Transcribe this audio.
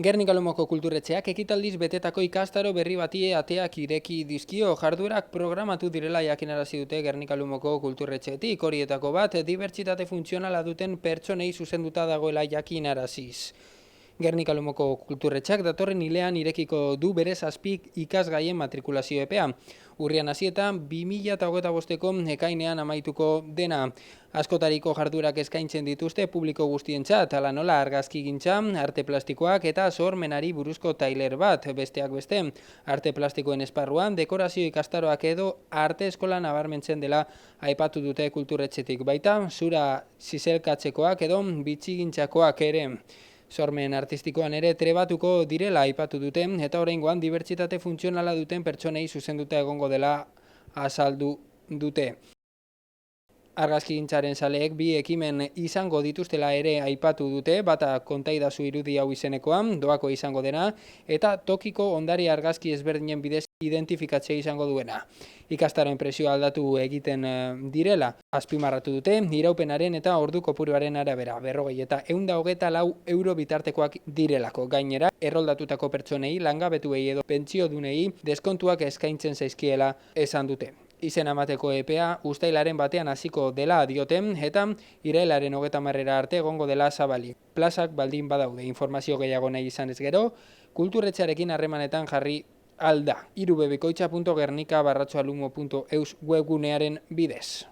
Gernika Lumoko kulturretxeak ekitaldiz betetako ikastaro berri bati ateak ireki dizkio. Jarduerak programatu direla jakinarazi dute Gernika Lumoko kulturretxeetik. Horietako bat, dibertsitate funtzionala duten pertsonei zuzenduta dagoela jakinaraziz. Gernika Lumoko kulturretxeak datorren hilean irekiko du bere 7 ikasgaien matrikulazio epea. Urrian hasietan 2025ko ekainean amaituko dena. Askotariko jarduerak eskaintzen dituzte publiko guztientzat, hala nola argazkigintza, arte plastikoak eta sormenari buruzko tailer bat, besteak beste. Arte plastikoen esparruan dekorazio ikastaroak edo arte eskola nabarmentzen dela aipatu dute kulturretxetik, baita zura zizelkatzekoak edo bitxigintzakoak ere. Sormen artistikoan ere trebatuko direla aipatu dute eta oraingoan dibertsitate funtzionala duten pertsonei zuzenduta egongo dela azaldu dute. Argazkigintzaren zaleek 2 ekimen izango dituztela ere aipatu dute, bata kontaidazu irudi hau izenekoan, doako izango dena, eta tokiko ondare argazki ezberdinen bidez identifikatzea izango duena. Ikastaroen presioa aldatu egiten direla, azpimarratu dute, iraupenaren eta ordu kopuruaren arabera, 40 eta 124 euro bitartekoak direlako. Gainera, erroldatutako pertsonei, langabetuei edo pentsiodunei deskontuak eskaintzen zaizkiela esan dute. Izen emateko epea uztailaren batean hasiko dela dioten eta irailaren 30 arte egongo dela zabalik. Plazak baldin badaude. Informazio gehiago nahi izanez gero, kulturretxearekin harremanetan jarri alda. irubebikoitza.gernika_lumo.eus webgunearen bidez.